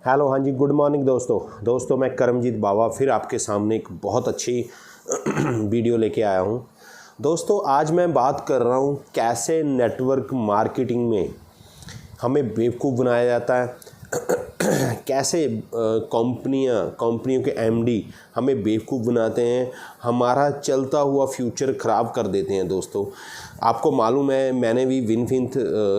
Hello, हाँ जी, good morning दोस्तों मैं करमजीत बावा फिर आपके सामने एक बहुत अच्छी वीडियो लेके आया हूँ। दोस्तों आज मैं बात कर रहा हूँ कैसे नेटवर्क मार्केटिंग में हमें बेवकूफ़ बनाया जाता है, कैसे कंपनियों के एमडी हमें बेवकूफ़ बनाते हैं, हमारा चलता हुआ फ्यूचर ख़राब कर देते हैं। दोस्तों आपको मालूम है मैंने भी विनफिंथ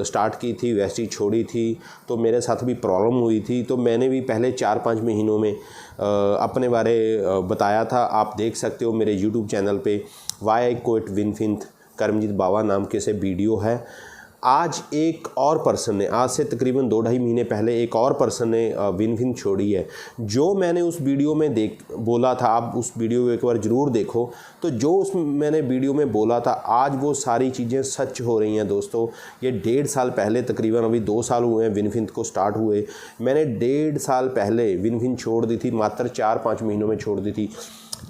स्टार्ट की थी, वेस्टी छोड़ी थी, तो मेरे साथ भी प्रॉब्लम हुई थी। तो मैंने भी पहले 4-5 महीनों में अपने बारे बताया था। आप देख सकते हो मेरे यूट्यूब चैनल पे वाई आई क्विट विनफिंथ करमजीत बावा नाम के से वीडियो है। आज एक और पर्सन ने, आज से तकरीबन 2-2.5 महीने पहले एक और पर्सन ने विनफिंथ छोड़ी है। जो मैंने उस वीडियो में बोला था, आप उस वीडियो को एक बार ज़रूर देखो। तो जो मैंने वीडियो में बोला था आज वो सारी चीज़ें सच हो रही हैं। दोस्तों ये 1.5 साल पहले, तकरीबन अभी 2 साल हुए हैं विनफिंथ को स्टार्ट हुए, मैंने 1.5 साल पहले विनफिंथ छोड़ दी थी, मात्र 4-5 महीनों में छोड़ दी थी।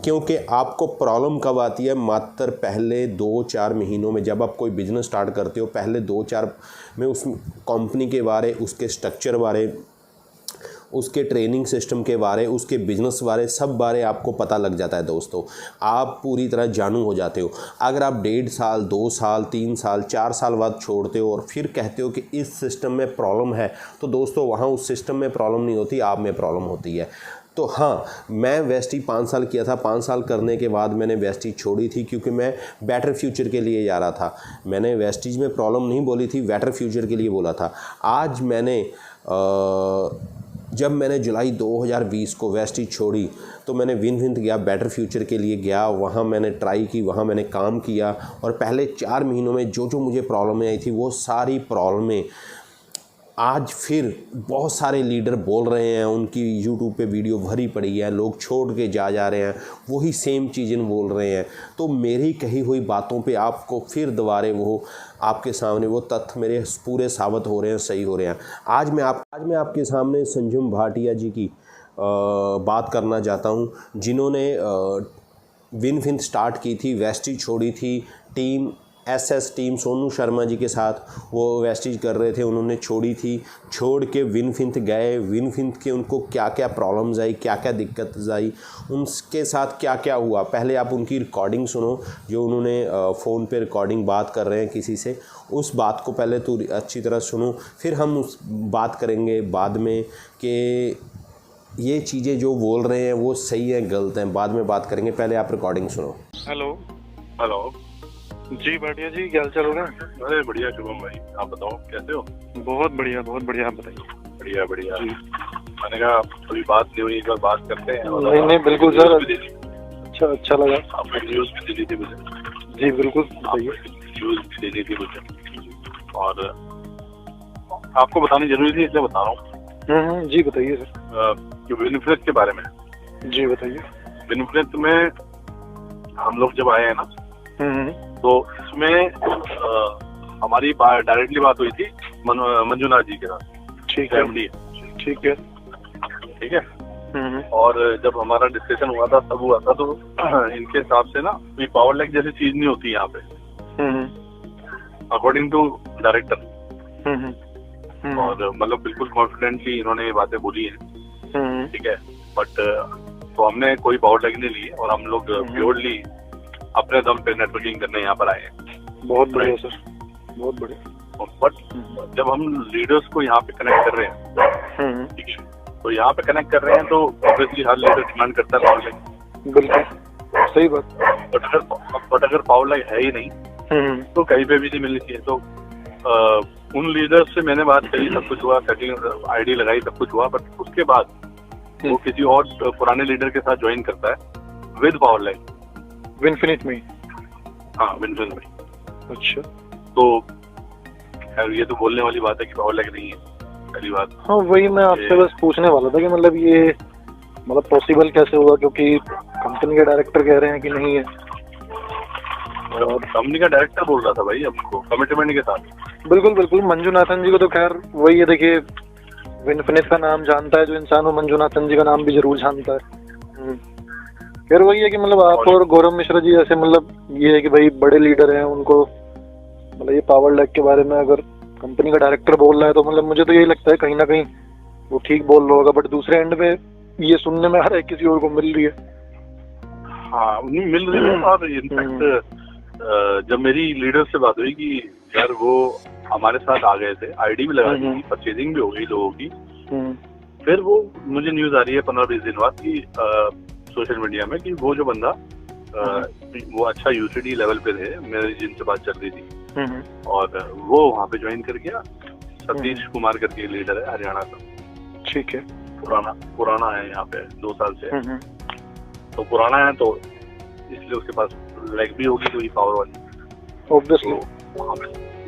क्योंकि आपको प्रॉब्लम कब आती है? मात्र पहले 2-4 महीनों में। जब आप कोई बिज़नेस स्टार्ट करते हो पहले 2-4 में उस कंपनी के बारे, उसके स्ट्रक्चर बारे, उसके ट्रेनिंग सिस्टम के बारे, उसके बिज़नेस बारे, सब बारे आपको पता लग जाता है। दोस्तों आप पूरी तरह जानू हो जाते हो। अगर आप 1.5 साल, 2 साल, 3 साल, 4 साल बाद छोड़ते हो और फिर कहते हो कि इस सिस्टम में प्रॉब्लम है, तो दोस्तों वहाँ उस सिस्टम में प्रॉब्लम नहीं होती, आप में प्रॉब्लम होती है। तो हाँ, मैं वेस्टी 5 साल किया था। 5 साल करने के बाद मैंने वेस्टी छोड़ी थी क्योंकि मैं बेटर फ्यूचर के लिए जा रहा था। मैंने वेस्टीज में प्रॉब्लम नहीं बोली थी, बेटर फ्यूचर के लिए बोला था। आज जब मैंने जुलाई 2020 को वेस्टीज छोड़ी तो मैंने विनफिंथ गया, बेटर फ्यूचर के लिए गया। वहाँ मैंने ट्राई की, वहाँ मैंने काम किया और पहले 4 महीनों में जो मुझे प्रॉब्लमें आई थी वो सारी प्रॉब्लमें आज फिर बहुत सारे लीडर बोल रहे हैं, उनकी यूट्यूब पे वीडियो भरी पड़ी है, लोग छोड़ के जा रहे हैं, वही सेम चीज़ें बोल रहे हैं। तो मेरी कही हुई बातों पे आपको फिर दोबारे वो आपके सामने वो तथ्य मेरे पूरे साबित हो रहे हैं, सही हो रहे हैं। आज मैं आपके सामने संजम भाटिया जी की बात करना चाहता हूँ, जिन्होंने विनफिंथ स्टार्ट की थी, वेस्टी छोड़ी थी, team SS team Sonu Sharma ji के साथ वो वेस्टीज कर रहे थे, उन्होंने छोड़ी थी। छोड़ के विनफिंथ गए। विनफिंथ के उनको क्या क्या प्रॉब्लम्स आई, क्या क्या दिक्कत आई, उनके साथ क्या क्या हुआ, पहले आप उनकी रिकॉर्डिंग सुनो जो उन्होंने फ़ोन पे रिकॉर्डिंग बात कर रहे हैं किसी से। उस बात को पहले तो अच्छी तरह सुनो, फिर हम उस बात करेंगे बाद में कि ये चीज़ें जो बोल रहे हैं वो सही है गलत हैं, बाद में बात करेंगे। पहले आप रिकॉर्डिंग सुनो। हेलो जी भाटिया जी, क्या हाल चाल हो रहा है? अरे बढ़िया शुभम भाई, आप बताओ कैसे हो? बहुत बढ़िया आप बताइए। बढ़िया जी। मैंने कहा अभी बात नहीं हुई, एक बार बात करते हैं। नहीं बिल्कुल सर, अच्छा लगा। आपने न्यूज़ भी दे दी थी मुझे। जी बिल्कुल बताइए। न्यूज़ भी दे दी थी मुझे और आपको बतानी जरूरी थी, इसलिए बता रहा हूँ। जी बताइए सर। विनफिंथ के बारे में। जी बताइए। विनफिंथ में हम लोग जब आए हैं ना, तो इसमें हमारी डायरेक्टली बात हुई थी मंजुनाथ जी के साथ। ठीक है। और जब हमारा डिस्कशन हुआ था तब हुआ था, तो इनके हिसाब से ना कोई पावर लैग जैसी चीज नहीं होती यहाँ पे, अकॉर्डिंग टू डायरेक्टर। और मतलब बिल्कुल कॉन्फिडेंटली इन्होंने ये बातें बोली हैं। ठीक है, बट तो हमने कोई पावर लैग नहीं ली और हम लोग प्योरली अपने दम पे नेटवर्किंग करने यहाँ पर आए हैं। बहुत बढ़िया सर, बहुत बढ़िया। बट जब हम लीडर्स को यहाँ पे कनेक्ट कर रहे हैं, ठीक है, तो यहाँ पे कनेक्ट कर रहे हैं तो ऑब्वियसली हर लीडर डिमांड करता है पावर लैग। बिल्कुल सही बात। बट अगर पावर लैग है ही नहीं तो कहीं पे भी नहीं मिलनी चाहिए। तो उन लीडर्स से मैंने बात करी, सब कुछ हुआ, सेटिंग आईडी लगाई, सब कुछ हुआ, बट उसके बाद वो किसी और पुराने लीडर के साथ ज्वाइन करता है विद पावर लैग। विनफिंथ में? हाँ, विनफिंथ में। अच्छा, तो ये तो बोलने वाली बात है कि पावर लैग नहीं है, पहली बात। हाँ वही मैं आपसे बस पूछने वाला था कि मतलब ये मतलब पॉसिबल कैसे हुआ, क्योंकि कंपनी के डायरेक्टर कह रहे हैं कि नहीं है। और कंपनी का डायरेक्टर बोल रहा था भाई हमको कमिटमेंट के साथ। बिल्कुल मंजुनाथन जी को तो खैर वही है, देखिए विनफिंथ का नाम जानता है जो इंसान, वो मंजुनाथन जी का नाम भी जरूर जानता है। फिर वही है कि मतलब आप और गौरव मिश्रा जी ऐसे मतलब ये है कि भाई बड़े लीडर हैं, उनको मतलब ये पावर लैग के बारे में अगर कंपनी का डायरेक्टर बोल रहा है तो मतलब मुझे तो यही लगता है कहीं ना कहीं वो ठीक बोल रहा होगा, बट दूसरे एंड पे ये सुनने में आ रहा है किसी और को मिल रही है। हाँ, उन्हें मिल रही है। और इनफैक्ट जब मेरी लीडर से बात हुई कि यार वो हमारे साथ आ गए थे, आईडी भी लगा दी थी, परचेजिंग भी हो गई लोगों की, फिर वो मुझे न्यूज आ रही है 15-20 दिन बाद कि सोशल मीडिया में कि वो जो बंदा वो अच्छा यूसीडी लेवल पे थे, मेरी जिनसे बात चल रही थी, और वो वहाँ पे ज्वाइन कर गया। सतीश कुमार करके लीडर है हरियाणा का। ठीक है, पुराना है यहाँ पे 2 साल से, तो पुराना है तो इसलिए उसके पास लेग भी होगी कोई पावर वाली, ऑब्वियसली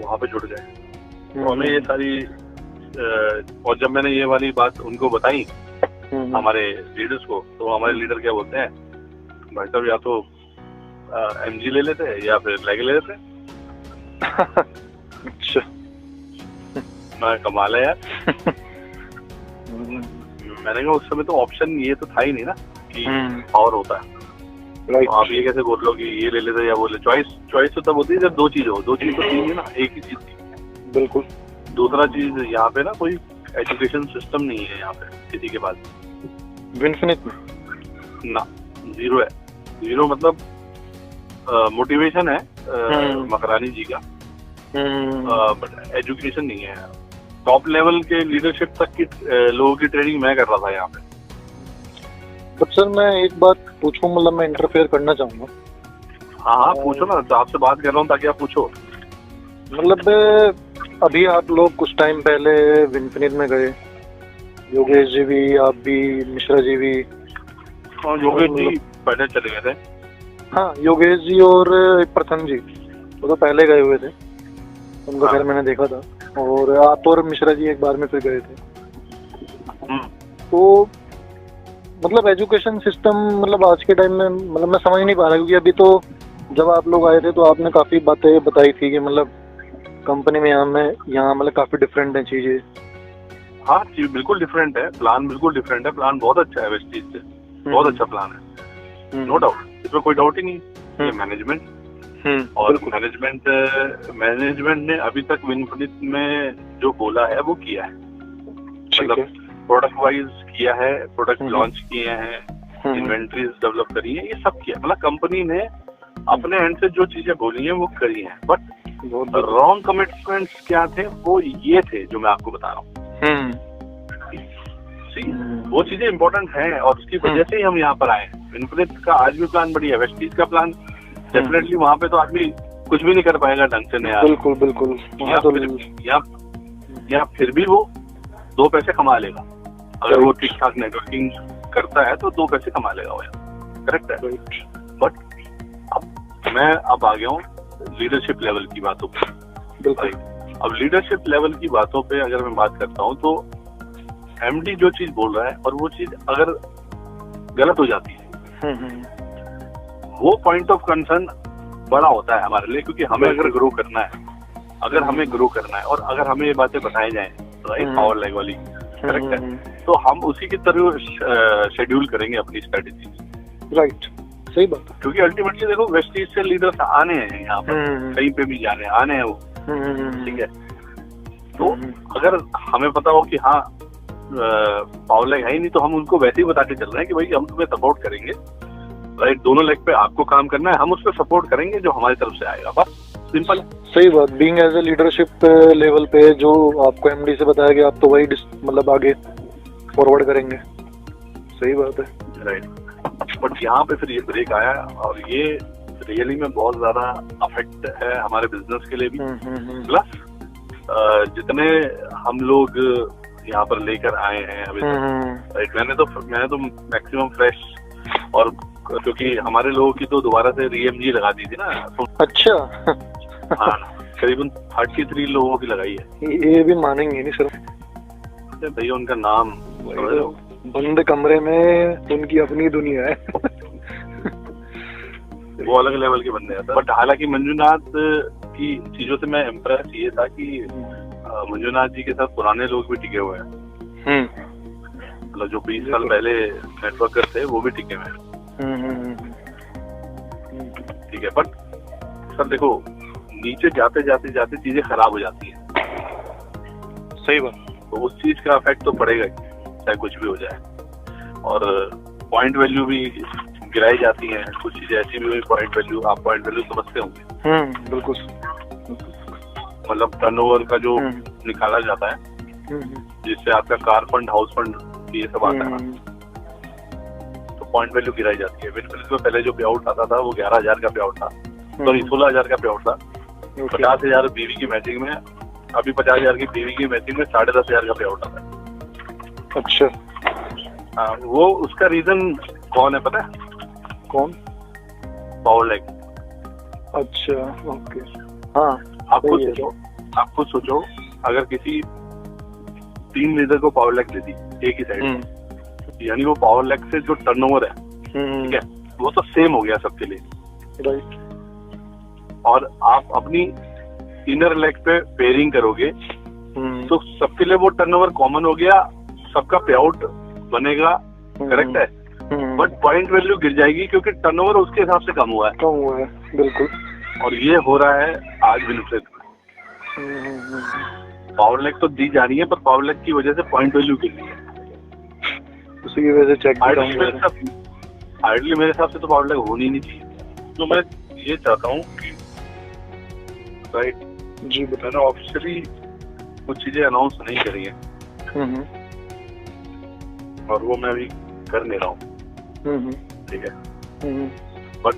वहाँ पे जुड़ गए। तो हमें ये सारी और जब मैंने ये वाली बात उनको बताई हमारे लीडर्स को, तो हमारे लीडर क्या बोलते हैं, भाई साहब या तो एमजी ले लेते हैं या फिर लेग ले लेते हैं। अच्छा, मैं कमाल है यार। मैंने कहा उस समय तो ऑप्शन ये तो था ही नहीं ना कि पावर होता है। तो आप ये कैसे बोल लो कि ये ले लेते या वो ले, चॉइस तो तब होती है जब 2 चीज हो, 2 चीज तो थी नहीं ना, एक ही चीज थी। बिल्कुल। दूसरा चीज यहाँ पे ना कोई एजुकेशन सिस्टम नहीं है यहाँ पे किसी के पास। विनफिनिट में ना जीरो है। जीरो मतलब मोटिवेशन है मकरानी जी का, बट एजुकेशन नहीं है। टॉप लेवल के लीडरशिप तक की लोगों की ट्रेनिंग मैं कर रहा था यहाँ पे। बट सर मैं एक बात पूछूं, मतलब मैं इंटरफेयर करना चाहूंगा। हाँ पूछो ना, तो आपसे बात कर रहा हूँ ताकि आप पूछो। मतलब अभी आप लोग कुछ टाइम पहले विनफिनिट में गए, योगेश जी भी, आप भी, मिश्रा जी भी। हाँ योगेश जी पहले चले गए थे। हाँ योगेश जी और प्रथम जी वो तो पहले गए हुए थे, उनका घर मैंने देखा था, और आप और मिश्रा जी एक बार में फिर गए थे। तो मतलब एजुकेशन सिस्टम मतलब आज के टाइम में मतलब मैं समझ नहीं पा रहा, क्योंकि अभी तो जब आप लोग आए थे तो आपने काफी बातें बताई थी कि मतलब कंपनी में यहाँ मतलब काफी डिफरेंट है चीजें। हाँ चीज बिल्कुल डिफरेंट है, प्लान बिल्कुल डिफरेंट है, प्लान बहुत अच्छा है वेस्टीज से, बहुत अच्छा प्लान है, नो डाउट, इसमें कोई डाउट ही नहीं। ये मैनेजमेंट और मैनेजमेंट ने अभी तक विनफिनिट में जो बोला है वो किया है, मतलब प्रोडक्ट वाइज किया है, प्रोडक्ट लॉन्च किए हैं, इन्वेंट्रीज डेवलप करी है, ये सब किया, मतलब कंपनी ने अपने एंड से जो चीजें बोली हैं वो करी हैं। बट रॉन्ग कमिटमेंट्स क्या थे वो ये थे जो मैं आपको बता रहा हूँ। वो चीजें इंपॉर्टेंट हैं और उसकी वजह से ही हम यहाँ पर आए। विनफिनिट का आज भी प्लान बढ़िया है, वेस्टीज का प्लान डेफिनेटली वहाँ पे तो आदमी कुछ भी नहीं कर पाएगा ढंग से नया। बिल्कुल बिल्कुल। या फिर भी वो 2 पैसे कमा लेगा अगर वो ठीक ठाक नेटवर्किंग करता है, तो 2 पैसे कमा लेगा वो, करेक्ट है। बट मैं अब आ गया हूँ लीडरशिप लेवल की बातों पे। अब लीडरशिप लेवल की बातों पे अगर मैं बात करता हूँ तो एमडी जो चीज बोल रहा है और वो चीज अगर गलत हो जाती है, वो पॉइंट ऑफ कंसर्न बड़ा होता है हमारे लिए, क्योंकि हमें अगर ग्रो करना है, और अगर हमें ये बातें बताई जाए राइट पावर लेग वाली, करेक्ट है, तो हम उसी की तरह शेड्यूल करेंगे अपनी स्ट्रेटेजी। राइट, सही बात है। क्योंकि अल्टीमेटली देखो वेस्टीज से लीडर्स आने हैं यहाँ पर, कहीं पे भी जाने आने हैं वो, ठीक है। तो अगर हमें पता हो कि हाँ पावर लेग है ही नहीं, तो हम उनको वैसे ही बताते चल रहे हैं कि भाई हम तुम्हें सपोर्ट करेंगे, राइट, दोनों लेग पे आपको काम करना है, हम उस पर सपोर्ट करेंगे जो हमारी तरफ से आएगा, बस सिंपल। सही बात। Being as a leadership level पे जो आपको एमडी से बताया गया, आप तो वही मतलब आगे फॉरवर्ड करेंगे। सही बात है, राइट। बट यहाँ पे फिर ये ब्रेक आया और ये रियली में बहुत ज्यादा अफेक्ट है हमारे बिजनेस के लिए भी। प्लस जितने हम लोग यहाँ पर लेकर आए हैं अभी तक, राइट, मैंने तो मैक्सिमम फ्रेश, और क्योंकि हमारे लोगों की तो दोबारा से रीएमजी लगा दी थी ना। अच्छा। हाँ, करीबन 33 लोगों की लगाई है। ये भी मानेंगे नहीं सर भैया, उनका नाम बंद कमरे में उनकी अपनी दुनिया है। वो अलग लेवल के बंदे हैं। बट हालांकि मंजुनाथ की चीजों से मैं इम्प्रेस ये था कि मंजुनाथ जी के साथ पुराने लोग भी टिके हुए हैं, मतलब जो 20 साल पहले नेटवर्कर थे वो भी टिके हुए हैं, ठीक है। बट सर देखो, नीचे जाते जाते जाते चीजें खराब हो जाती हैं। सही बात। तो उस चीज का इफेक्ट तो पड़ेगा ही। चाहे कुछ भी हो जाए। और पॉइंट वैल्यू भी गिराई जाती है, कुछ चीजें ऐसी भी हुई पॉइंट वैल्यू, आप पॉइंट वैल्यू समझते होंगे। बिल्कुल। मतलब टर्नओवर का जो निकाला जाता है, जिससे आपका कार फंड, हाउस फंड, ये सब आता है ना, तो पॉइंट वैल्यू गिराई जाती है। विनफिनिक्स में पहले जो पे आउट आता था वो 11,000 का पे आउट था, सॉरी 16,000 का पे आउट था। 50,000 बीवी की मैचिंग में, अभी 50,000 की बीवी की मैचिंग में 10,500 का पे आउट आता है। अच्छा। हाँ, वो उसका रीजन कौन है पता है? कौन? Power lag. अच्छा, ओके। हाँ, आप खुद सोचो अगर किसी 3 लीडर को पावर लैग दे दी एक ही साइड, यानी वो पावर लैग से जो टर्नओवर है, ठीक है, वो तो सेम हो गया सबके लिए, राइट। और आप अपनी इनर लेग पे पेयरिंग करोगे तो सबके लिए वो टर्नओवर कॉमन हो गया, सबका पे आउट बनेगा, करेक्ट है। बट पॉइंट वैल्यू गिर जाएगी क्योंकि टर्नओवर उसके हिसाब से कम हुआ है, बिल्कुल। और ये हो रहा है आज विनफिनिक्स में। पावर लैग तो दी जा रही है, पर पावर लैग की वजह से पॉइंट वैल्यू गिर रही है, उसी की वजह से चेक आइडली मेरे हिसाब से तो पावर लैग होनी नहीं चाहिए। तो मैं ये चाहता हूँ कि राइट जी मैंने ऑफिशियली कुछ चीजें अनाउंस नहीं करी है, और वो मैं अभी कर नहीं रहा हूँ, ठीक है। बट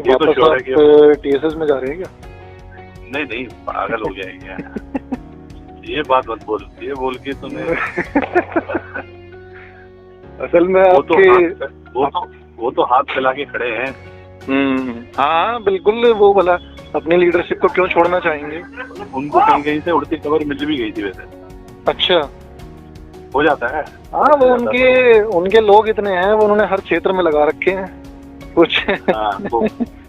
ये तो श्योर है कि टीएसएस में जा रहे हैं क्या? नहीं, पागल हो जाएंगे। ये बात मत बोल, ये बोल के तुमने असल में वो तो हाथ फैला के खड़े हैं। हाँ बिल्कुल, वो भला अपनी लीडरशिप को क्यों छोड़ना चाहेंगे? उनको कहीं से उड़ती खबर मिल भी गई थी वैसे। अच्छा, हो जाता है। हाँ, वो उनके लोग इतने हैं, वो उन्होंने हर क्षेत्र में लगा रखे हैं कुछ।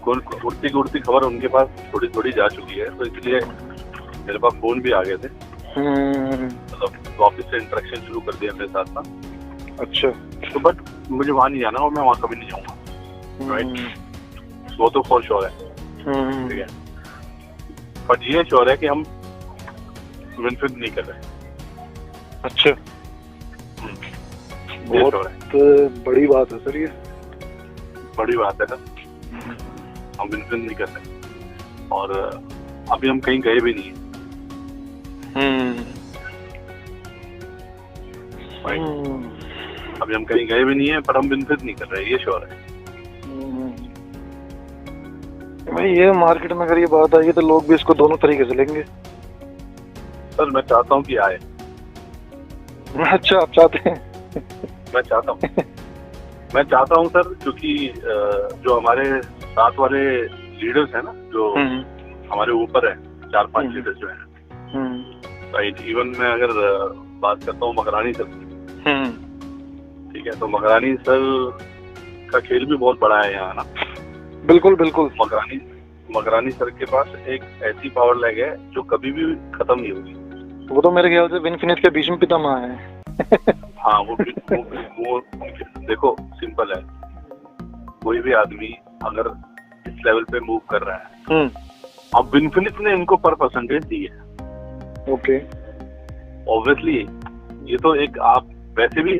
उड़ती खबर उनके पास थोड़ी थोड़ी जा चुकी है, तो इसलिए मेरे पास फोन भी आ गए थे, मतलब ऑफिस से इंटरेक्शन शुरू कर दिया मेरे साथ ना। अच्छा। तो बट मुझे वहाँ नहीं जाना और मैं वहाँ कभी नहीं जाऊँगा, राइट। वो तो फॉर श्योर है, ठीक है। बट ये श्योर है कि हम विनफिनिक्स नहीं कर रहे। अच्छा, बहुत बड़ी बात है सर, ये बड़ी बात है सर। हम विनफिनिक्स नहीं कर रहे, और अभी हम कहीं गए भी नहीं है। अभी हम कहीं गए भी नहीं है, पर हम विनफिनिक्स नहीं कर रहे, ये श्योर है भाई। ये मार्केट में अगर ये बात आई है तो लोग भी इसको दोनों तरीके से लेंगे। सर मैं चाहता हूँ कि आए। अच्छा, आप चाहते हैं? मैं चाहता हूँ सर, क्योंकि जो हमारे साथ वाले लीडर्स हैं ना, जो हमारे ऊपर है, 4-5 लीडर्स जो हैं, राइट। इवन मैं अगर बात करता हूँ मकरानी सर, ठीक है, तो मकरानी सर का खेल भी बहुत बड़ा है यहाँ ना। बिल्कुल बिल्कुल। मकरानी सर के पास एक ऐसी पावर लैग है जो कभी भी खत्म नहीं होगी। वो तो मेरे ख्याल से विनफिनिक्स के भीष्म पितामह है। हाँ, वो देखो सिंपल है, कोई भी आदमी अगर इस लेवल पे मूव कर रहा है, अब विनफिनिक्स ने इनको पर परसेंटेज दी है, ओके। ऑब्वियसली ये तो एक, आप वैसे भी,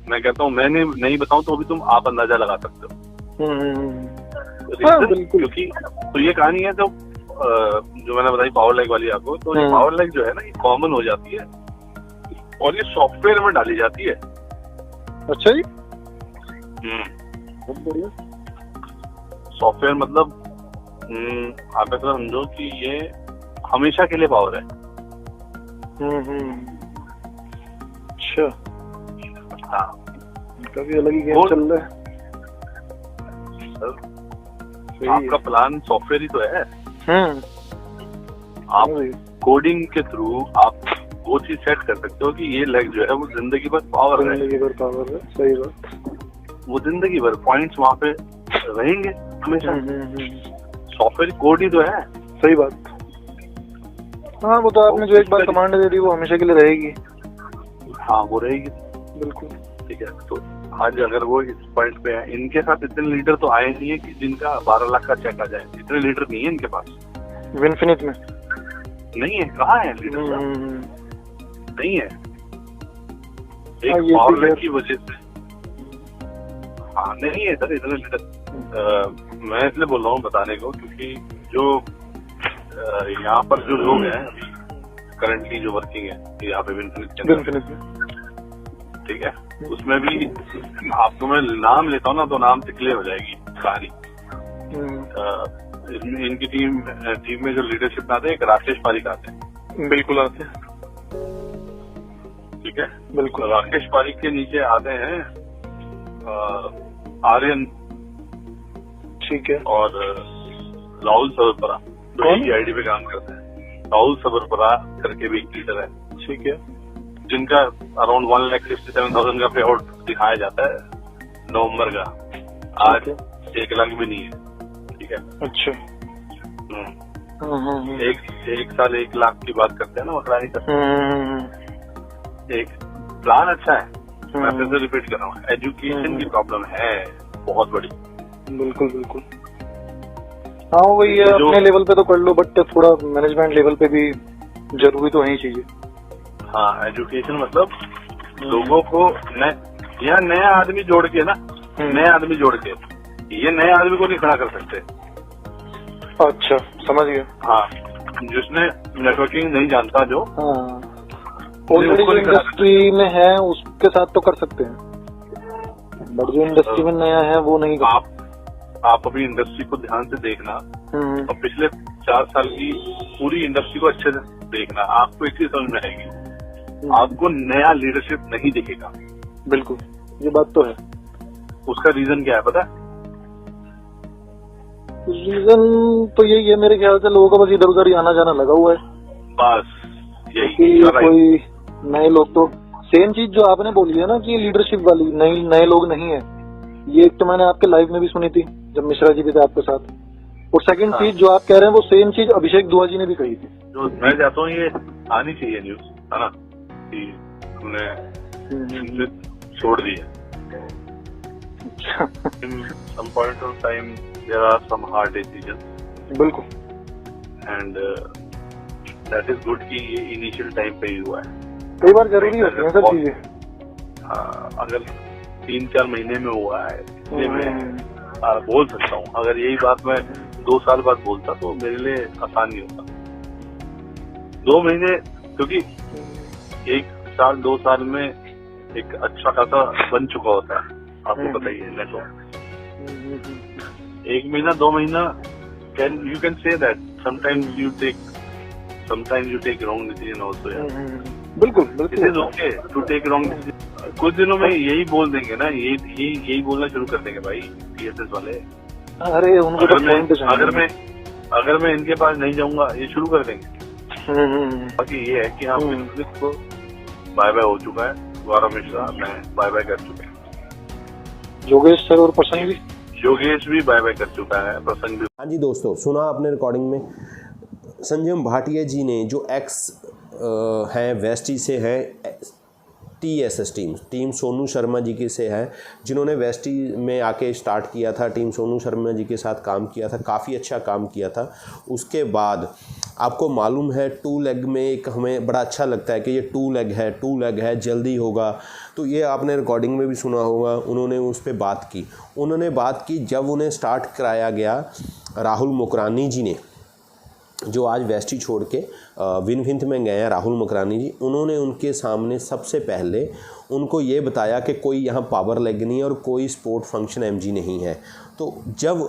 मैं कहता हूँ, मैंने नहीं बताऊं तो भी तुम आप अंदाजा लगा सकते हो। क्योंकि तो ये कहानी है जो मैंने बताई पावर लैग वाली आपको, तो ये पावर लैग जो है ना, ये कॉमन हो जाती है और ये सॉफ्टवेयर में डाली जाती है। अच्छा जी, बहुत बढ़िया। सॉफ्टवेयर मतलब आप ऐसा समझो कि ये हमेशा के लिए पावर है। अच्छा, हाँ, कभी अलग ही गेम चल रहा है सर। आपका प्लान सॉफ्टवेयर ही तो है। आप कोडिंग के थ्रू आप वो चीज सेट कर सकते हो कि ये लेग जो है वो जिंदगी भर पावर है। सही बात। वो जिंदगी भर पॉइंट्स वहाँ पे रहेंगे हमेशा। सॉफ्टवेयर कोड ही तो है। सही बात। हाँ, वो तो आपने जो एक बार कमांड दे दी वो हमेशा के लिए रहेगी। हाँ, वो रहेगी बिल्कुल। ठीक है, तो आज अगर वो इस पॉइंट पे है, इनके साथ इतने लीडर तो आए नहीं है कि जिनका 12 लाख का चेक आ जाए। इतने लीडर नहीं है इनके पास। विनफिनिक्स में नहीं है, कहाँ है लीडर? नहीं है। एक ये पावर भी लैग है। की वजह से। हाँ नहीं है सर इतना लीडर, मैं इसलिए बोल रहा हूँ बताने को क्योंकि जो यहाँ पर जो लोग हैं अभी करंटली जो वर्किंग है यहाँ पे Infinix में। ठीक है, उसमें भी आपको मैं नाम लेता हूँ ना तो नाम से क्लियर हो जाएगी सारी। इनकी टीम में जो लीडरशिप में आते हैं एक राकेश पारिक आते हैं। बिल्कुल आते हैं, ठीक है, बिल्कुल। राकेश पारिक के नीचे आते हैं आर्यन, ठीक है। और राहुल सबरपरा, जो कौन? एक आईडी पे काम करते हैं। राहुल सबरपरा करके भी एक लीडर है, ठीक है। जिनका अराउंड 1,67,000 का पे आउट दिखाया जाता है नवंबर का। आज 1 लाख भी नहीं है, ठीक है। अच्छा। एक साल 1 लाख की बात करते हैं ना, मकरानी का एक प्लान अच्छा है। मैं फिर से रिपीट कर रहा हूँ, एजुकेशन की प्रॉब्लम है बहुत बड़ी। बिल्कुल बिल्कुल। हाँ वही है, अपने लेवल पे तो कर लो, बट थोड़ा मैनेजमेंट लेवल पे भी जरूरी तो है ही चीजें। हाँ, एजुकेशन मतलब लोगों को यहाँ नया आदमी जोड़ के ना, नया आदमी जोड़ के, ये नए आदमी को नहीं खड़ा कर सकते। अच्छा, समझ गया। हाँ, जिसने नेटवर्किंग नहीं जानता, जो हाँ ऑलरेडी जो इंडस्ट्री में है उसके साथ तो कर सकते हैं, बट जो इंडस्ट्री में नया है वो नहीं कर। आप अभी इंडस्ट्री को ध्यान से देखना और पिछले 4 साल की पूरी इंडस्ट्री को अच्छे से देखना, आपको एक चीज समझ में आएगी, आपको नया लीडरशिप नहीं दिखेगा। बिल्कुल, ये बात तो है। उसका रीजन क्या है पता है? रीजन तो यही है मेरे ख्याल से, लोगों का बस इधर उधर ही आना जाना लगा हुआ है। बस यही। कोई नए लोग तो सेम चीज जो आपने बोली है ना कि लीडरशिप वाली, नए लोग नहीं है, ये एक तो मैंने आपके लाइव में भी सुनी थी जब मिश्रा जी भी थे आपके साथ। और सेकंड चीज जो आप कह रहे हैं वो सेम चीज अभिषेक दुआ जी ने भी कही थी। जो मैं चाहता हूँ ये आनी चाहिए न्यूज, है ना, कि हमने छोड़ दिया। Some point of time there are some hard decisions. बिल्कुल। And that is good कि ये इनिशियल टाइम पे ही हुआ है। कई बार जरूरी होती है सब चीजें। अगर 3-4 महीने में हुआ है, इसलिए मैं बोल सकता हूँ। अगर यही बात मैं 2 साल बाद बोलता तो मेरे लिए आसान नहीं होता। 2 महीने, क्योंकि 1 साल 2 साल में एक अच्छा खासा बन चुका होता है, आपको पता ही है नेटवर्क। 1 महीना 2 महीना you can say that sometimes you take wrong decision also, यार। बिल्कुल It is okay to take wrong decision. कुछ दिनों में यही बोल देंगे ना, यही बोलना शुरू कर देंगे भाई TSS वाले। अरे उनको तो अगर मैं इनके पास नहीं जाऊंगा ये शुरू कर देंगे। बाकी ये है कि हाँ, को बाय बाय हो चुका है, गौरव मिश्रा मैं बाय बाय कर चुके हैं, योगेश सर और प्रसंग भी, योगेश भी बाय बाय कर चुका है, प्रसंग भी। हाँ जी दोस्तों, सुना आपने रिकॉर्डिंग में संजय भाटिया जी ने, जो एक्स हैं वेस्टी से हैं, TSS टीम सोनू शर्मा जी के से है, जिन्होंने वेस्टी में आके स्टार्ट किया था, टीम सोनू शर्मा जी के साथ काम किया था, काफ़ी अच्छा काम किया था। उसके बाद आपको मालूम है 2 लेग में एक हमें बड़ा अच्छा लगता है कि ये 2 लेग है जल्दी होगा, तो ये आपने रिकॉर्डिंग में भी सुना होगा। उन्होंने उस पर बात की जब उन्हें स्टार्ट कराया गया राहुल मुकरानी जी ने, जो आज वेस्टी छोड़ के विनविंथ में गए हैं, राहुल मुकरानी जी, उन्होंने उनके सामने सबसे पहले उनको ये बताया कि कोई यहाँ पावर लेग नहीं है और कोई स्पोर्ट फंक्शन MG नहीं है। तो जब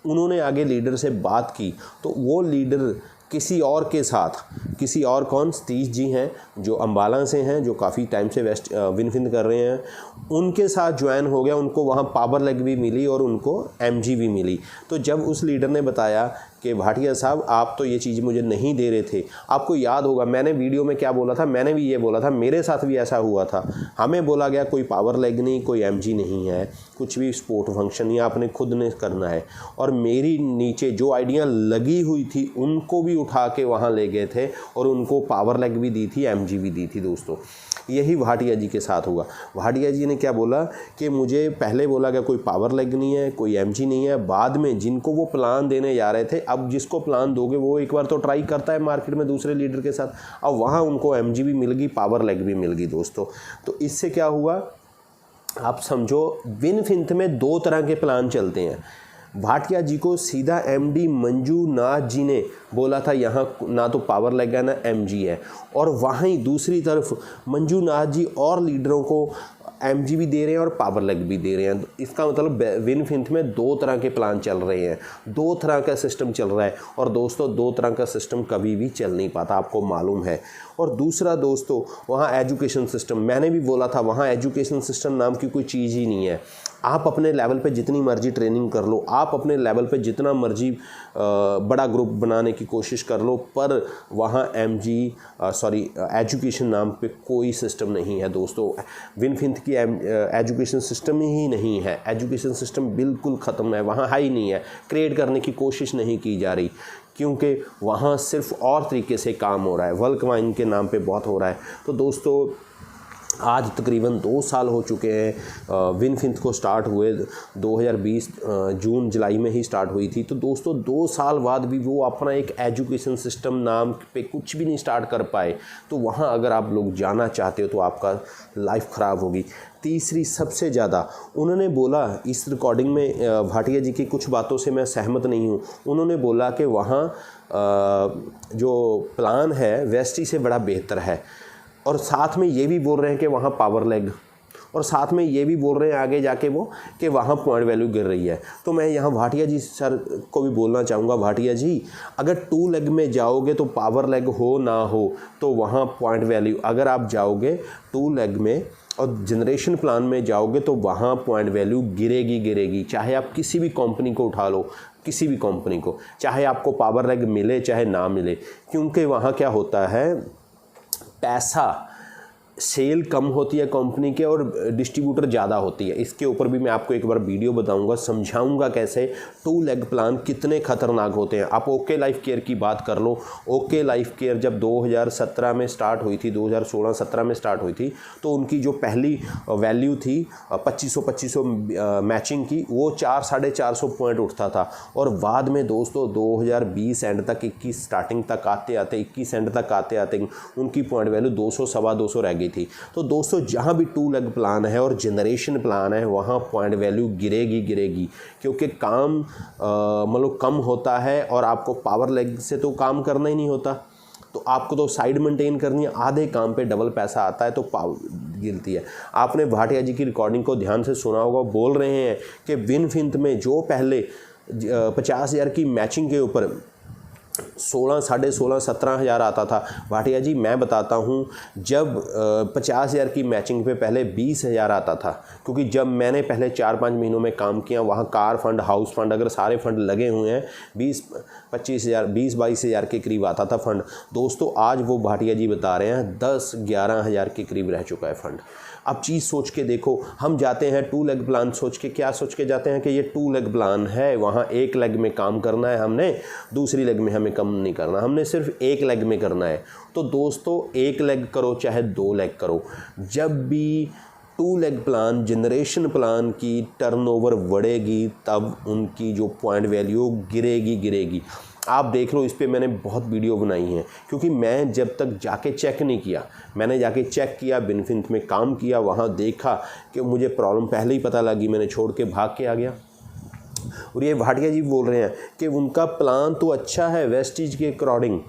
उन्होंने आगे लीडर से बात की तो वो लीडर किसी और के साथ, किसी और कौन, सतीश जी हैं जो अम्बाला से हैं, जो काफ़ी टाइम से विनविंथ कर रहे हैं, उनके साथ ज्वाइन हो गया। उनको वहाँ पावर लेग भी मिली और उनको MG भी मिली। तो जब उस लीडर ने बताया कि भाटिया साहब आप तो ये चीज़ मुझे नहीं दे रहे थे, आपको याद होगा मैंने वीडियो में क्या बोला था, मैंने भी ये बोला था, मेरे साथ भी ऐसा हुआ था। हमें बोला गया कोई पावर लेग नहीं, कोई MG नहीं है, कुछ भी स्पोर्ट फंक्शन या आपने खुद ने करना है। और मेरी नीचे जो आइडिया लगी हुई थी उनको भी उठा के वहाँ ले गए थे और उनको पावर लेग भी दी थी, MG भी दी थी। दोस्तों यही भाटिया जी के साथ हुआ। भाटिया जी ने क्या बोला कि मुझे पहले बोला गया कोई पावर लेग नहीं है, कोई MG नहीं है, बाद में जिनको वो प्लान देने जा रहे थे आप जिसको प्लान दोगे वो एक बार तो ट्राई करता है मार्केट में दूसरे लीडर के साथ, अब वहाँ उनको MG भी मिल गई, पावर लेग भी मिल गई दोस्तों। तो इससे क्या हुआ, आप समझो विनफिंथ में 2 तरह के प्लान चलते हैं। भाटिया जी को सीधा MD मंजूनाथ जी ने बोला था यहाँ ना तो पावर लेग है ना MG है, और वहीं दूसरी तरफ मंजूनाथ जी और लीडरों को MG भी दे रहे हैं और पावर लेग भी दे रहे हैं। इसका मतलब विनफिंथ में 2 तरह के प्लान चल रहे हैं, 2 तरह का सिस्टम चल रहा है। और दोस्तों 2 तरह का सिस्टम कभी भी चल नहीं पाता, आपको मालूम है। और दूसरा दोस्तों, वहाँ एजुकेशन सिस्टम, मैंने भी बोला था वहाँ एजुकेशन सिस्टम नाम की कोई चीज़ ही नहीं है। आप अपने लेवल पे जितनी मर्जी ट्रेनिंग कर लो, आप अपने लेवल पे जितना मर्जी बड़ा ग्रुप बनाने की कोशिश कर लो, पर वहाँ एजुकेशन नाम पे कोई सिस्टम नहीं है दोस्तों। विनफिंथ की एजुकेशन सिस्टम ही नहीं है, एजुकेशन सिस्टम बिल्कुल ख़त्म है, वहाँ है ही नहीं है, क्रिएट करने की कोशिश नहीं की जा रही, क्योंकि वहाँ सिर्फ और तरीके से काम हो रहा है, वल्क वाइन के नाम पे बहुत हो रहा है। तो दोस्तों आज तकरीबन 2 साल हो चुके हैं विनफिंथ को स्टार्ट हुए 2020 जून जुलाई में ही स्टार्ट हुई थी। तो दोस्तों 2 साल बाद भी वो अपना एक एजुकेशन सिस्टम नाम पे कुछ भी नहीं स्टार्ट कर पाए। तो वहाँ अगर आप लोग जाना चाहते हो तो आपका लाइफ ख़राब होगी। तीसरी सबसे ज़्यादा उन्होंने बोला, इस रिकॉर्डिंग में भाटिया जी की कुछ बातों से मैं सहमत नहीं हूँ। उन्होंने बोला कि वहाँ जो प्लान है वेस्टी से बड़ा बेहतर है, और साथ में ये भी बोल रहे हैं कि वहाँ पावर लेग, और साथ में ये भी बोल रहे हैं आगे जाके वो कि वहाँ पॉइंट वैल्यू गिर रही है। तो मैं यहाँ भाटिया जी सर को भी बोलना चाहूँगा, भाटिया जी अगर 2 लेग में जाओगे तो पावर लेग हो ना हो तो वहाँ पॉइंट वैल्यू, अगर आप जाओगे 2 लेग में और जनरेशन प्लान में जाओगे तो वहाँ पॉइंट वैल्यू गिरेगी। चाहे आप किसी भी कंपनी को उठा लो, किसी भी कंपनी को, चाहे आपको पावर लेग मिले चाहे ना मिले, क्योंकि वहाँ क्या होता है, पैसा सेल कम होती है कंपनी के और डिस्ट्रीब्यूटर ज़्यादा होती है। इसके ऊपर भी मैं आपको एक बार वीडियो बताऊंगा, समझाऊंगा कैसे 2 लेग प्लान कितने ख़तरनाक होते हैं। आप ओके लाइफ केयर की बात कर लो, ओके लाइफ केयर जब 2017 में स्टार्ट हुई थी, 2016-17 में स्टार्ट हुई थी, तो उनकी जो पहली वैल्यू थी 2500 मैचिंग की, वो 400-450 पॉइंट उठता था। और बाद में दोस्तों 2020 एंड तक 21 स्टार्टिंग तक आते 21 एंड तक आते उनकी पॉइंट वैल्यू 200-225 रह गई थी। तो दोस्तों जहां भी 2 लेग प्लान है और जनरेशन प्लान है वहां पॉइंट वैल्यू गिरेगी, क्योंकि काम मतलब कम होता है और आपको पावर लेग से तो काम करना ही नहीं होता, तो आपको तो साइड मेंटेन करनी है, आधे काम पे डबल पैसा आता है तो पावर गिरती है। आपने भाटिया जी की रिकॉर्डिंग को ध्यान से सुना होगा, बोल रहे हैं कि विनफिंथ में जो पहले 50,000 की मैचिंग के ऊपर 16, 16,500, 17,000 आता था, भाटिया जी मैं बताता हूँ जब 50,000 की मैचिंग पे पहले 20,000 आता था, क्योंकि जब मैंने पहले 4-5 महीनों में काम किया वहाँ कार फंड, हाउस फंड, अगर सारे फंड लगे हुए हैं 20-25,000, 20-22,000 के करीब आता था फंड। दोस्तों आज वो भाटिया जी बता रहे हैं 10-11,000 के करीब रह चुका है फंड। अब चीज़ सोच के देखो, हम जाते हैं 2 लेग प्लान सोच के, क्या सोच के जाते हैं कि ये 2 लेग प्लान है, वहाँ 1 लेग में काम करना है हमने, दूसरी लेग में हमें कम नहीं करना, हमने सिर्फ 1 लेग में करना है। तो दोस्तों 1 लेग करो चाहे 2 लेग करो, जब भी 2 लेग प्लान जनरेशन प्लान की टर्नओवर बढ़ेगी तब उनकी जो पॉइंट वैल्यू गिरेगी। आप देख लो, इस पे मैंने बहुत वीडियो बनाई हैं, क्योंकि मैं जब तक जाके चेक नहीं किया, मैंने जाके चेक किया, विनफिंथ में काम किया, वहाँ देखा कि मुझे प्रॉब्लम पहले ही पता लगी, मैंने छोड़ के भाग के आ गया। और ये भाटिया जी बोल रहे हैं कि उनका प्लान तो अच्छा है वेस्टीज के अकॉर्डिंग,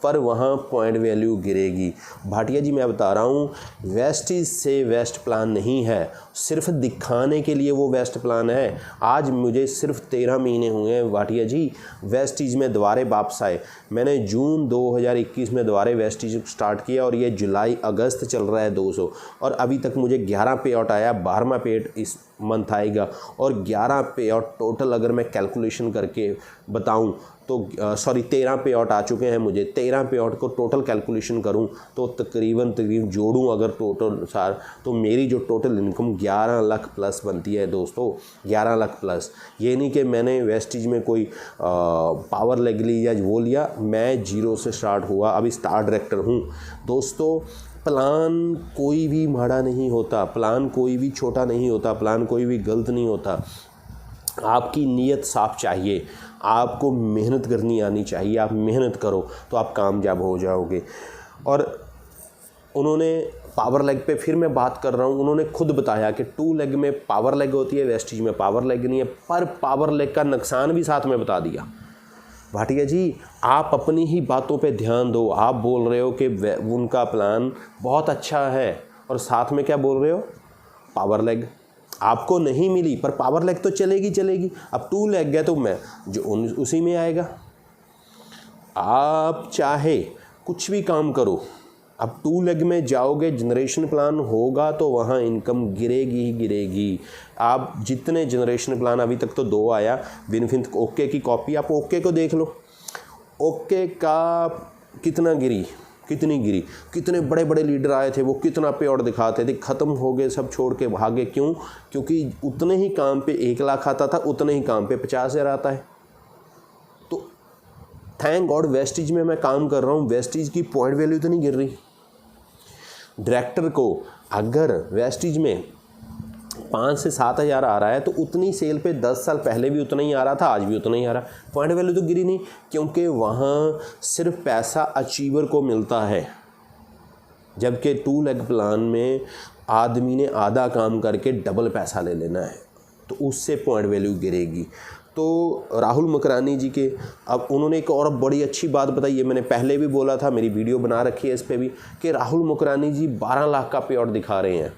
पर वहाँ पॉइंट वैल्यू गिरेगी। भाटिया जी मैं बता रहा हूँ, वेस्टीज से वेस्ट प्लान नहीं है, सिर्फ दिखाने के लिए वो वेस्ट प्लान है। आज मुझे सिर्फ 13 महीने हुए हैं भाटिया जी वेस्टीज में दोबारा वापस आए। मैंने जून 2021 में दोबारा वेस्टीज स्टार्ट किया और ये जुलाई अगस्त चल रहा है 200, और अभी तक मुझे 11 पे आउट आया, 12वां पे इस मंथ आएगा, और 11 पे आउट टोटल अगर मैं कैलकुलेशन करके बताऊं तो 13 पे आउट आ चुके हैं मुझे। 13 पे आउट को टोटल कैलकुलेशन करूं तो तकरीबन जोड़ूं अगर टोटल सार, तो मेरी जो टोटल इनकम 11 लाख प्लस बनती है दोस्तों, 11 लाख प्लस। ये नहीं कि मैंने वेस्टीज में कोई पावर लेग ली या वो लिया, मैं 0 से स्टार्ट हुआ, अभी स्टार डायरेक्टर हूँ दोस्तों। प्लान कोई भी माड़ा नहीं होता, प्लान कोई भी छोटा नहीं होता, प्लान कोई भी गलत नहीं होता। आपकी नीयत साफ चाहिए, आपको मेहनत करनी आनी चाहिए। आप मेहनत करो तो आप कामयाब हो जाओगे। और उन्होंने पावर लेग पे फिर मैं बात कर रहा हूँ, उन्होंने खुद बताया कि 2 लेग में पावर लेग होती है, वेस्टीज में पावर लेग नहीं है, पर पावर लेग का नुकसान भी साथ में बता दिया। भाटिया जी आप अपनी ही बातों पे ध्यान दो। आप बोल रहे हो कि उनका प्लान बहुत अच्छा है और साथ में क्या बोल रहे हो, पावर लेग आपको नहीं मिली, पर पावर लेग तो चलेगी चलेगी। अब 2 लेग है तो मैं जो उसी में आएगा। आप चाहे कुछ भी काम करो, अब 2 लेग में जाओगे, जनरेशन प्लान होगा तो वहाँ इनकम गिरेगी ही गिरेगी। आप जितने जनरेशन प्लान, अभी तक तो 2 आया, विनफिंथ ओके की कॉपी, आप ओके को देख लो, ओके का कितना गिरी, कितनी गिरी, कितने बड़े बड़े लीडर आए थे, वो कितना पे और दिखाते थे, ख़त्म हो गए, सब छोड़ के भागे। क्यों? क्योंकि उतने ही काम पे 1 लाख आता था, उतने ही काम पे 50,000 आता है। तो थैंक गॉड वेस्टीज में मैं काम कर रहा हूँ, वेस्टीज की पॉइंट वैल्यू तो नहीं गिर रही। डायरेक्टर को अगर वेस्टीज में 5 से 7 हज़ार आ रहा है तो उतनी सेल पे 10 साल पहले भी उतना ही आ रहा था, आज भी उतना ही आ रहा। पॉइंट वैल्यू तो गिरी नहीं, क्योंकि वहाँ सिर्फ पैसा अचीवर को मिलता है, जबकि 2 लेग प्लान में आदमी ने आधा काम करके डबल पैसा ले लेना है, तो उससे पॉइंट वैल्यू गिरेगी। तो राहुल मकरानी जी के अब उन्होंने एक और बड़ी अच्छी बात बताई है, मैंने पहले भी बोला था, मेरी वीडियो बना रखी है इस पर भी, कि राहुल मकरानी जी 12 लाख का पे आउट दिखा रहे हैं।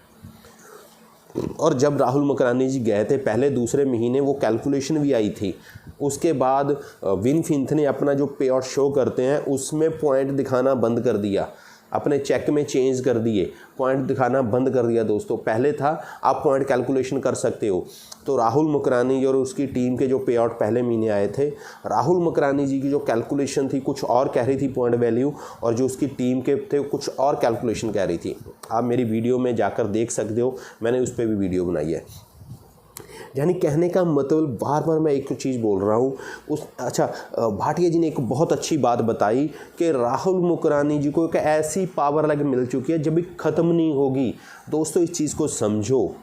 और जब राहुल मकरानी जी गए थे पहले दूसरे महीने, वो कैलकुलेशन भी आई थी, उसके बाद विनफिंथ ने अपना जो पे आउट शो करते हैं उसमें पॉइंट दिखाना बंद कर दिया, अपने चेक में चेंज कर दिए, पॉइंट दिखाना बंद कर दिया। दोस्तों पहले था आप पॉइंट कैलकुलेशन कर सकते हो। तो राहुल मकरानी और उसकी टीम के जो पे आउट पहले महीने आए थे, राहुल मकरानी जी की जो कैलकुलेशन थी कुछ और कह रही थी पॉइंट वैल्यू, और जो उसकी टीम के थे कुछ और कैलकुलेशन कह रही थी। आप मेरी वीडियो में जाकर देख सकते हो, मैंने उस पर भी वीडियो बनाई है। यानी कहने का मतलब, बार बार मैं एक चीज़ बोल रहा हूँ अच्छा भाटिया जी ने एक बहुत अच्छी बात बताई कि राहुल मकरानी जी को एक ऐसी पावर लेग मिल चुकी है जब भी ख़त्म नहीं होगी। दोस्तों इस चीज़ को समझो,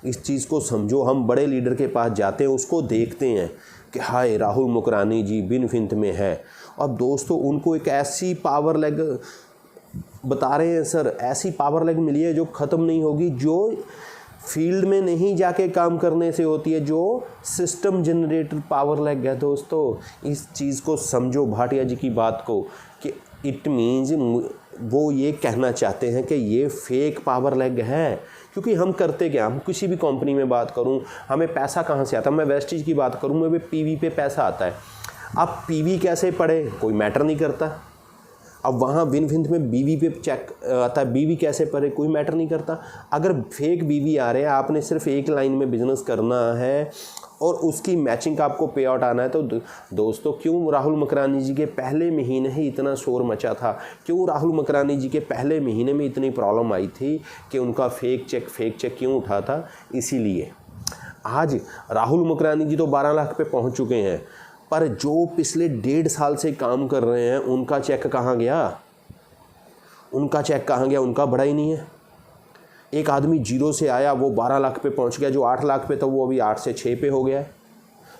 इस चीज़ को समझो। हम बड़े लीडर के पास जाते हैं, उसको देखते हैं कि हाय राहुल मकरानी जी विनफिंथ में है, और दोस्तों उनको एक ऐसी पावर लेग बता रहे हैं, सर ऐसी पावर लेग मिली है जो ख़त्म नहीं होगी, जो फील्ड में नहीं जाके काम करने से होती है, जो सिस्टम जनरेटर पावर लेग है। दोस्तों इस चीज़ को समझो, भाटिया जी की बात को, कि इट मीन्स वो ये कहना चाहते हैं कि ये फेक पावर लेग है। क्योंकि हम करते क्या, हम किसी भी कंपनी में बात करूं, हमें पैसा कहाँ से आता है, मैं वेस्टीज की बात करूं, मुझे पीवी पे पैसा आता है। अब पीवी कैसे पढ़े कोई मैटर नहीं करता, अब वहाँ विनफिंथ में बीवी पे चेक आता है, बीवी कैसे पढ़े कोई मैटर नहीं करता। अगर फेक बीवी आ रहे हैं, आपने सिर्फ एक लाइन में बिजनेस करना है और उसकी मैचिंग का आपको पे आउट आना है, तो दोस्तों क्यों राहुल मकरानी जी के पहले महीने ही इतना शोर मचा था, क्यों राहुल मकरानी जी के पहले महीने में इतनी प्रॉब्लम आई थी कि उनका फेक चेक क्यों उठा था? इसीलिए आज राहुल मकरानी जी तो 12 लाख पे पहुंच चुके हैं, पर जो पिछले 1.5 साल से काम कर रहे हैं उनका चेक कहाँ गया, उनका चेक कहाँ गया, उनका बढ़ा ही नहीं है। एक आदमी 0 से आया, वो 12 लाख पे पहुंच गया, जो 8 लाख पे था वो अभी 8 से 6 पे हो गया है,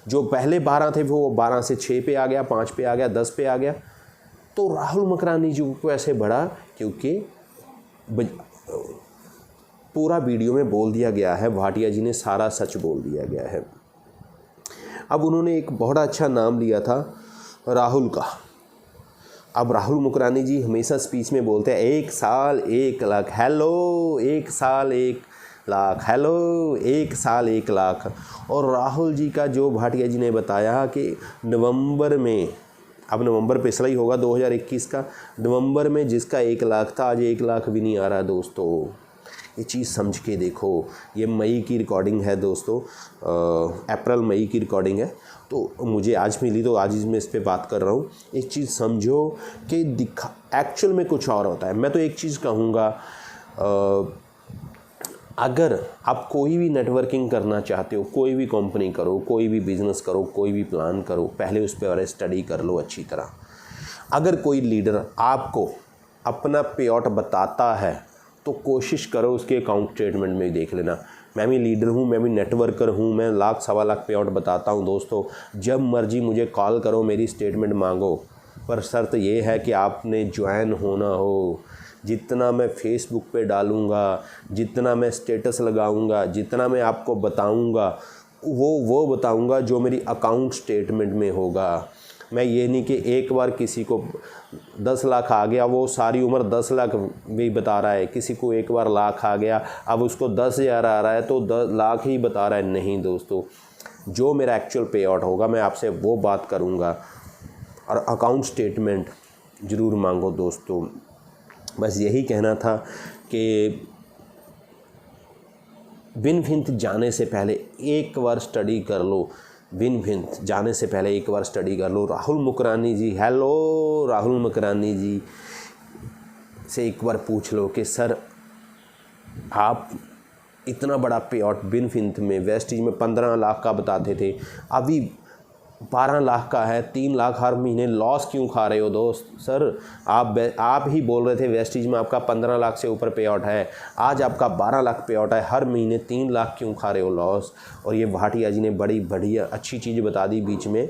जो पहले 12 थे वो 12 से 6 पे आ गया, 5 पे आ गया, 10 पे आ गया। तो राहुल मकरानी जी को ऐसे बढ़ा क्योंकि पूरा वीडियो में बोल दिया गया है, भाटिया जी ने सारा सच बोल दिया गया है। अब उन्होंने एक बहुत अच्छा नाम लिया था राहुल का। अब राहुल मकरानी जी हमेशा स्पीच में बोलते हैं 1 साल 1 लाख, हेलो 1 साल 1 लाख, हेलो 1 साल 1 लाख। और राहुल जी का जो भाटिया जी ने बताया कि नवंबर में, अब नवंबर पिछला ही होगा 2021 का, नवंबर में जिसका 1 लाख था आज 1 लाख भी नहीं आ रहा। दोस्तों ये चीज़ समझ के देखो, ये मई की रिकॉर्डिंग है दोस्तों, अप्रैल मई की रिकॉर्डिंग है, तो मुझे आज मिली तो आज मैं इस पे बात कर रहा हूँ। एक चीज़ समझो कि एक्चुअल में कुछ और होता है। मैं तो एक चीज़ कहूँगा, अगर आप कोई भी नेटवर्किंग करना चाहते हो, कोई भी कंपनी करो, कोई भी बिज़नेस करो, कोई भी प्लान करो, पहले उस पर स्टडी कर लो अच्छी तरह। अगर कोई लीडर आपको अपना पे आउट बताता है तो कोशिश करो उसके अकाउंट स्टेटमेंट में देख लेना। मैं भी लीडर हूँ, मैं भी नेटवर्कर हूँ, मैं लाख सवा लाख पे आउट बताता हूँ दोस्तों। जब मर्जी मुझे कॉल करो, मेरी स्टेटमेंट मांगो, पर शर्त ये है कि आपने ज्वाइन होना हो। जितना मैं फेसबुक पे डालूँगा, जितना मैं स्टेटस लगाऊँगा, जितना मैं आपको बताऊँगा, वो बताऊँगा जो मेरी अकाउंट स्टेटमेंट में होगा। मैं ये नहीं कि एक बार किसी को 10 लाख आ गया, वो सारी उम्र 10 लाख भी बता रहा है, किसी को एक बार लाख आ गया, अब उसको 10,000 आ रहा है तो 10 लाख ही बता रहा है। नहीं दोस्तों, जो मेरा एक्चुअल पे आउट होगा मैं आपसे वो बात करूँगा। और अकाउंट स्टेटमेंट ज़रूर मांगो दोस्तों। बस यही कहना था कि विनफिंथ जाने से पहले एक बार स्टडी कर लो। विनफिंथ जाने से पहले एक बार स्टडी कर लो। राहुल मकरानी जी, हेलो राहुल मकरानी जी से एक बार पूछ लो कि सर आप इतना बड़ा पे आउट विनफिंथ में वेस्टिज में 15 लाख का बताते थे, अभी 12 लाख का है, 3 लाख हर महीने लॉस क्यों खा रहे हो दोस्त? सर आप ही बोल रहे थे वेस्टिज में आपका 15 लाख से ऊपर पे आउट है, आज आपका 12 लाख पे आउट है, हर महीने 3 लाख क्यों खा रहे हो लॉस? और ये भाटिया जी ने बड़ी बढ़िया अच्छी चीज़ बता दी बीच में।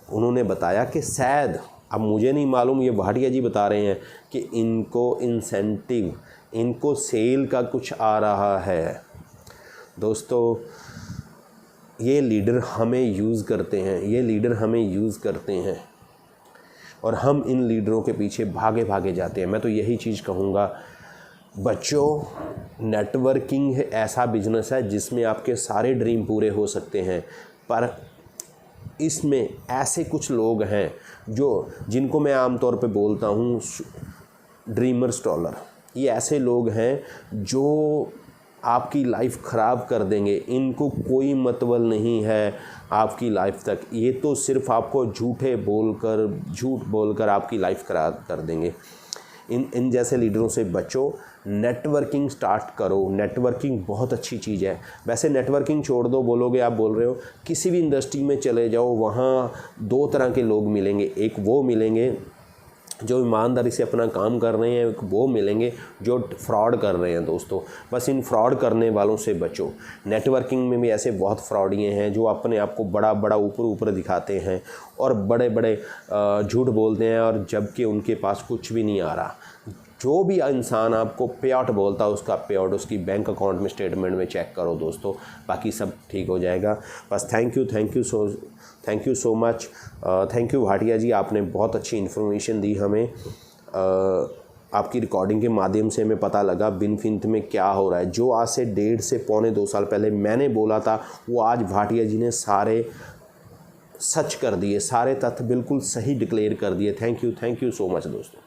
उन्होंने बताया कि शायद, अब मुझे नहीं मालूम, ये भाटिया जी बता रहे हैं कि इनको इंसेंटिव, इनको सेल का कुछ आ रहा है। दोस्तों ये लीडर हमें यूज़ करते हैं, ये लीडर हमें यूज़ करते हैं और हम इन लीडरों के पीछे भागे भागे जाते हैं। मैं तो यही चीज़ कहूँगा बच्चों, नेटवर्किंग ऐसा बिजनेस है जिसमें आपके सारे ड्रीम पूरे हो सकते हैं, पर इसमें ऐसे कुछ लोग हैं जिनको मैं आमतौर पे बोलता हूँ ड्रीमर स्टॉलर। ये ऐसे लोग हैं जो आपकी लाइफ ख़राब कर देंगे, इनको कोई मतलब नहीं है आपकी लाइफ तक। ये तो सिर्फ आपको झूठ बोलकर आपकी लाइफ ख़राब कर देंगे। इन जैसे लीडरों से बचो, नेटवर्किंग स्टार्ट करो। नेटवर्किंग बहुत अच्छी चीज़ है। वैसे नेटवर्किंग छोड़ दो, बोलोगे आप बोल रहे हो, किसी भी इंडस्ट्री में चले जाओ, वहाँ 2 तरह के लोग मिलेंगे। एक वो मिलेंगे जो ईमानदारी से अपना काम कर रहे हैं, वो मिलेंगे जो फ्रॉड कर रहे हैं दोस्तों। बस इन फ्रॉड करने वालों से बचो। नेटवर्किंग में भी ऐसे बहुत फ्रॉडिये हैं जो अपने आप को बड़ा बड़ा ऊपर दिखाते हैं और बड़े बड़े झूठ बोलते हैं, और जबकि उनके पास कुछ भी नहीं आ रहा। जो भी इंसान आपको पे आउट बोलता है, उसका पे आउट उसकी बैंक अकाउंट में स्टेटमेंट में चेक करो दोस्तों, बाकी सब ठीक हो जाएगा। बस thank you so much. Thank you Bhatia ji, आपने बहुत अच्छी इन्फॉर्मेशन दी हमें। आपकी रिकॉर्डिंग के माध्यम से हमें पता लगा विनफिंथ में क्या हो रहा है। जो आज से 1.5 से पौने 2 साल पहले मैंने बोला था, वो आज भाटिया जी ने सारे सच कर दिए, सारे तथ्य बिल्कुल सही डिक्लेयर कर दिए। थैंक यू सो मच दोस्तों।